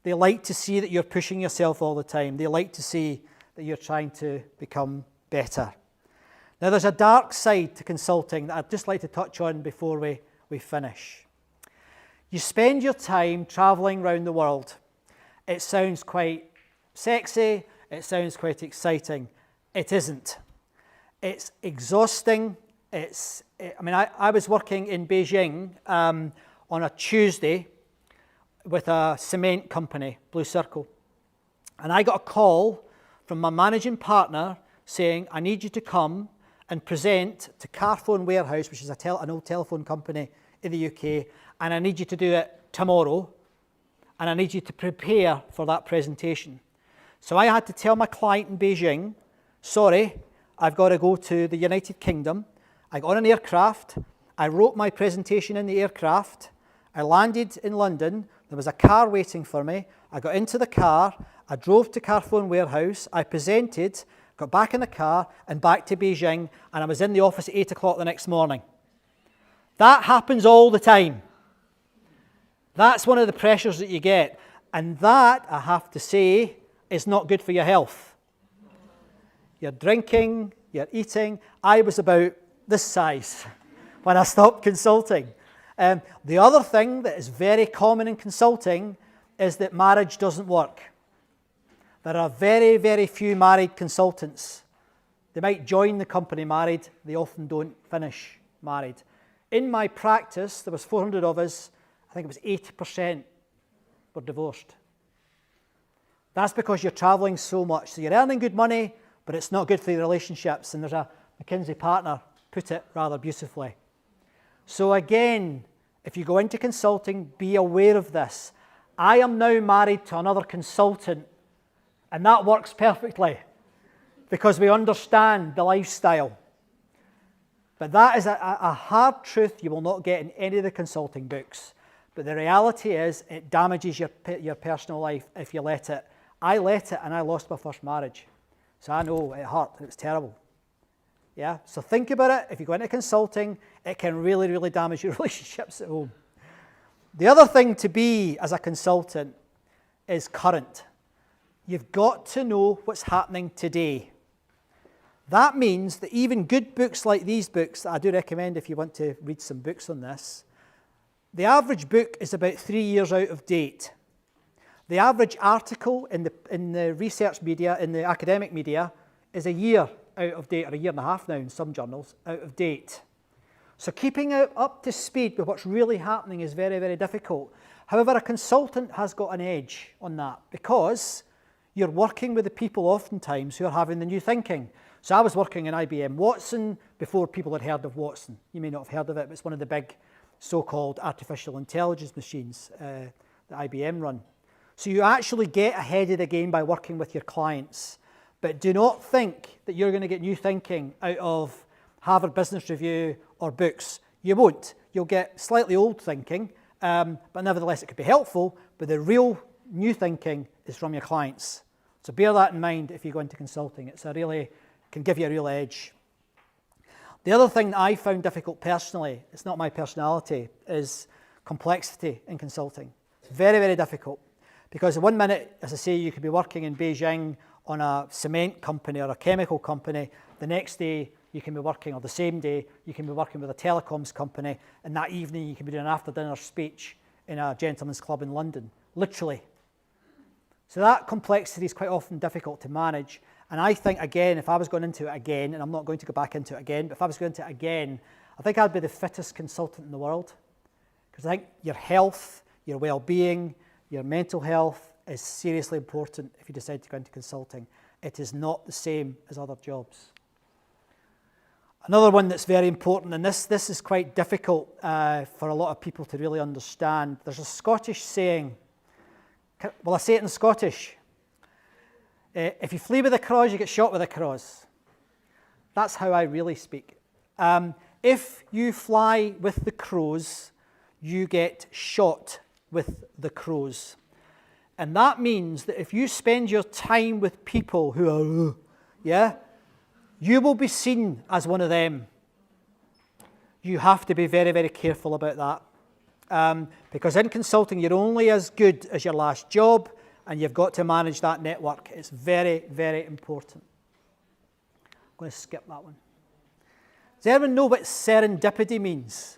They like to see that you're pushing yourself all the time. They like to see that you're trying to become better. Now, there's a dark side to consulting that I'd just like to touch on before we finish. You spend your time traveling around the world. It sounds quite sexy. It sounds quite exciting. It isn't. It's exhausting. I was working in Beijing on a Tuesday with a cement company, Blue Circle. And I got a call from my managing partner saying, I need you to come and present to Carphone Warehouse, which is an old telephone company in the UK, and I need you to do it tomorrow, and I need you to prepare for that presentation. So I had to tell my client in Beijing, sorry, I've got to go to the United Kingdom. I got on an aircraft, I wrote my presentation in the aircraft, I landed in London, there was a car waiting for me, I got into the car, I drove to Carphone Warehouse, I presented, got back in the car and back to Beijing, and I was in the office at 8 o'clock the next morning. That happens all the time. That's one of the pressures that you get. And that, I have to say, is not good for your health. You're drinking, you're eating. I was about this size when I stopped consulting. The other thing that is very common in consulting is that marriage doesn't work. There are very, very few married consultants. They might join the company married, they often don't finish married. In my practice, there was 400 of us, I think it was 80% were divorced. That's because you're traveling so much. So you're earning good money, but it's not good for your relationships. And there's a McKinsey partner put it rather beautifully. So again, if you go into consulting, be aware of this. I am now married to another consultant, and that works perfectly because we understand the lifestyle. But that is a hard truth you will not get in any of the consulting books. But the reality is it damages your personal life if you let it. I let it and I lost my first marriage. So I know it hurt and it was terrible. Yeah, so think about it. If you go into consulting, it can really, really damage your relationships at home. The other thing to be as a consultant is current. You've got to know what's happening today. That means that even good books like these books, that I do recommend if you want to read some books on this, the average book is about 3 years out of date. The average article in the research media, in the academic media, is a year out of date, or a year and a half now in some journals, out of date. So keeping up to speed with what's really happening is very, very difficult. However, a consultant has got an edge on that because you're working with the people oftentimes who are having the new thinking. So I was working in IBM Watson before people had heard of Watson. You may not have heard of it, but it's one of the big so-called artificial intelligence machines that IBM run. So you actually get ahead of the game by working with your clients. But do not think that you're going to get new thinking out of Harvard Business Review or books. You won't. You'll get slightly old thinking, but nevertheless it could be helpful, but the real new thinking is from your clients. So bear that in mind if you go into consulting. Can give you a real edge. The other thing that I found difficult personally, it's not my personality, is complexity in consulting. It's very, very difficult. Because 1 minute, as I say, you could be working in Beijing on a cement company or a chemical company. The next day, you can be working, or the same day, you can be working with a telecoms company. And that evening, you can be doing an after-dinner speech in a gentleman's club in London, literally. So that complexity is quite often difficult to manage. And I think, again, if I was going into it again, and I'm not going to go back into it again, but if I was going into it again, I think I'd be the fittest consultant in the world. Because I think your health, your well-being, your mental health is seriously important if you decide to go into consulting. It is not the same as other jobs. Another one that's very important, and this is quite difficult for a lot of people to really understand. There's a Scottish saying, well, I say it in Scottish. If you flee with a cross, you get shot with a cross. That's how I really speak. If you fly with the crows, you get shot with the crows. And that means that if you spend your time with people who are, you will be seen as one of them. You have to be very, very careful about that. Because in consulting, you're only as good as your last job, and you've got to manage that network. It's very, very important. I'm going to skip that one. Does anyone know what serendipity means?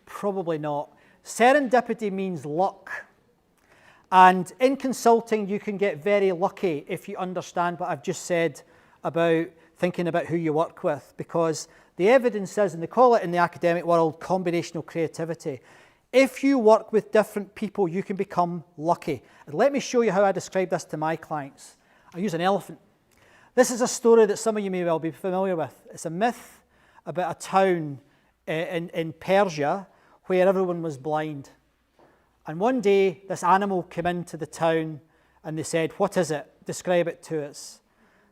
Probably not. Serendipity means luck. And in consulting, you can get very lucky if you understand what I've just said about thinking about who you work with, because the evidence is, and they call it in the academic world, combinational creativity. If you work with different people, you can become lucky. And let me show you how I describe this to my clients. I use an elephant. This is a story that some of you may well be familiar with. It's a myth about a town in Persia where everyone was blind. And one day, this animal came into the town and they said, "What is it? Describe it to us."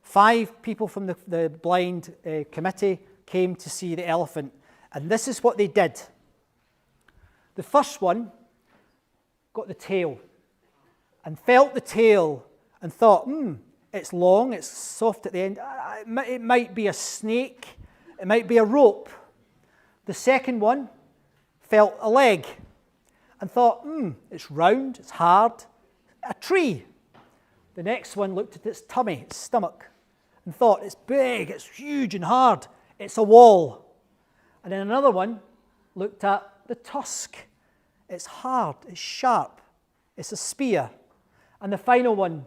5 people from the blind committee came to see the elephant. And this is what they did. The first one got the tail and felt the tail and thought, it's long, it's soft at the end. It might be a snake. It might be a rope. The second one felt a leg and thought, it's round, it's hard, a tree. The next one looked at its tummy, its stomach, and thought, it's big, it's huge and hard, it's a wall. And then another one looked at the tusk. It's hard, it's sharp, it's a spear. And the final one,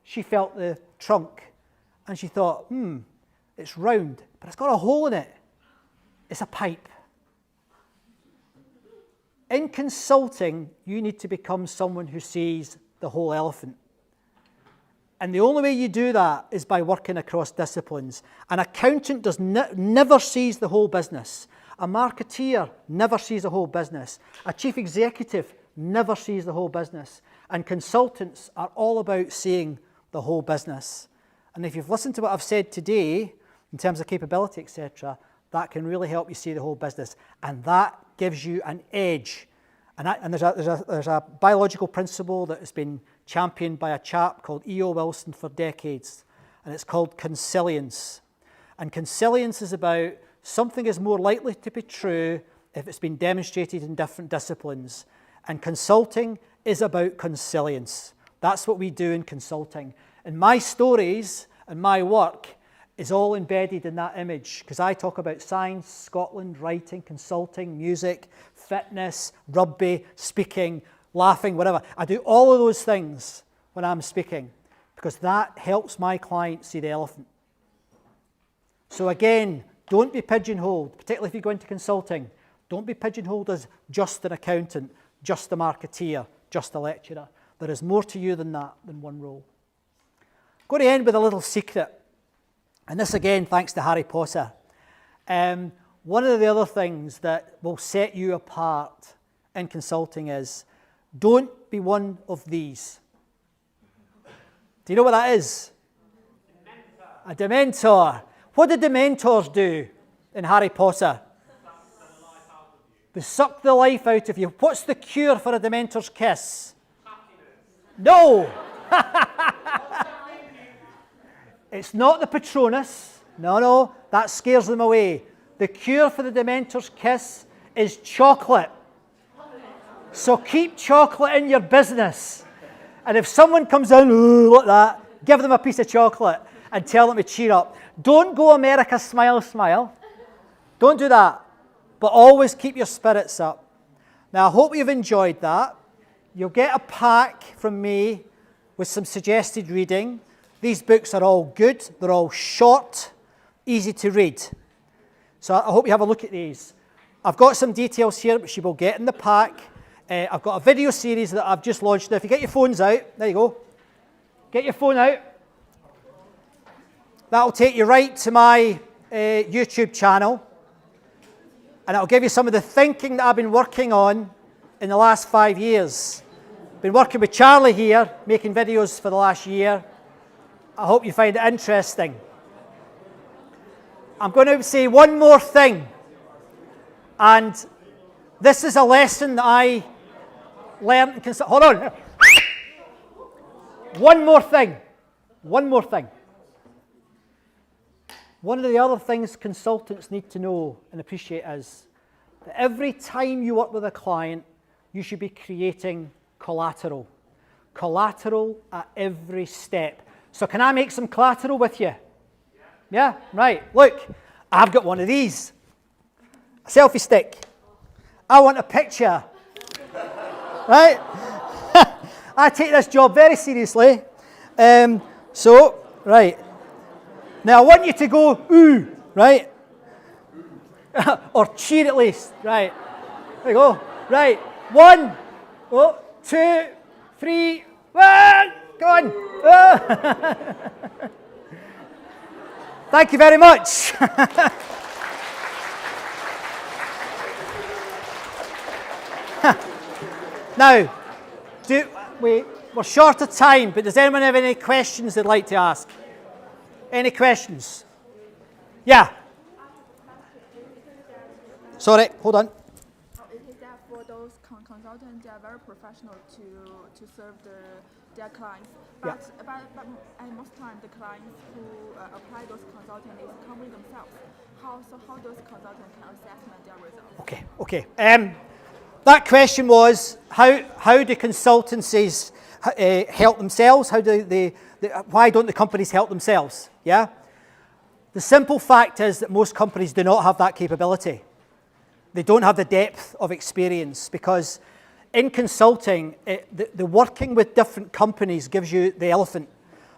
she felt the trunk and she thought, it's round, but it's got a hole in it. It's a pipe. In consulting, you need to become someone who sees the whole elephant. And the only way you do that is by working across disciplines. An accountant never sees the whole business. A marketeer never sees the whole business. A chief executive never sees the whole business. And consultants are all about seeing the whole business. And if you've listened to what I've said today, in terms of capability, etc., that can really help you see the whole business. And that gives you an edge. And there's a biological principle that has been championed by a chap called E.O. Wilson for decades. and it's called consilience. And consilience is about something is more likely to be true if it's been demonstrated in different disciplines. And consulting is about consilience. That's what we do in consulting. And my stories and my work is all embedded in that image, because I talk about science, Scotland, writing, consulting, music, fitness, rugby, speaking, laughing, whatever. I do all of those things when I'm speaking, because that helps my client see the elephant. So again, don't be pigeonholed, particularly if you go into consulting. Don't be pigeonholed as just an accountant, just a marketeer, just a lecturer. There is more to you than that, than one role. I'm going to end with a little secret. And this again, thanks to Harry Potter. One of the other things that will set you apart in consulting is, don't be one of these. Do you know what that is? Dementor. A Dementor. What did Dementors do in Harry Potter? They suck the life out of you. What's the cure for a Dementor's kiss? Happiness. No! It's not the Patronus. No, that scares them away. The cure for the Dementor's kiss is chocolate. So keep chocolate in your business. And if someone comes in like that, give them a piece of chocolate and tell them to cheer up. Don't go America smile, smile. Don't do that. But always keep your spirits up. Now, I hope you've enjoyed that. You'll get a pack from me with some suggested reading. These books are all good. They're all short, easy to read. So I hope you have a look at these. I've got some details here which you will get in the pack. I've got a video series that I've just launched. Now, if you get your phones out, there you go. Get your phone out. That'll take you right to my YouTube channel. And it'll give you some of the thinking that I've been working on in the last 5 years. Been working with Charlie here, making videos for the last year. I hope you find it interesting. I'm going to say one more thing. And this is a lesson that I learned in consulting. Hold on. One more thing. One more thing. One of the other things consultants need to know and appreciate is that every time you work with a client, you should be creating collateral. Collateral at every step. So can I make some collateral with you? Yeah? Right. Look, I've got one of these. A selfie stick. I want a picture. Right? I take this job very seriously. Right. Now I want you to go, ooh, right? Or cheer at least. Right. There you go. Right. 1, 2, 3, 1. Go on. Thank you very much. Now, we're short of time, but does anyone have any questions they'd like to ask? Any questions? Yeah. Sorry, hold on. It is that for those consultants, they are very professional to serve their clients. But, but most time, the clients who apply those consultants is company themselves. How those consultants can assess their results? Okay. That question was, how do consultancies help themselves? Why don't the companies help themselves? Yeah? The simple fact is that most companies do not have that capability. They don't have the depth of experience, because in consulting, the working with different companies gives you the elephant.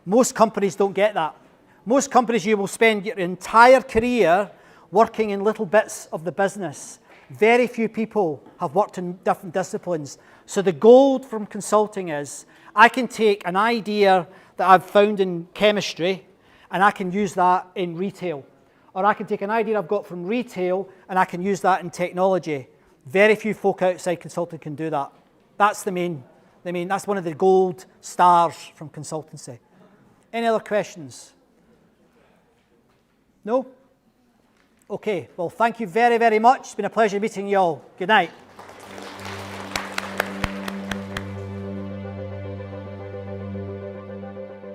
Most companies don't get that. Most companies, you will spend your entire career working in little bits of the business. Very few people have worked in different disciplines. So the gold from consulting is, I can take an idea that I've found in chemistry and I can use that in retail. Or I can take an idea I've got from retail and I can use that in technology. Very few folk outside consulting can do that. That's that's one of the gold stars from consultancy. Any other questions? No? Okay, well, thank you very, very much. It's been a pleasure meeting you all. Good night.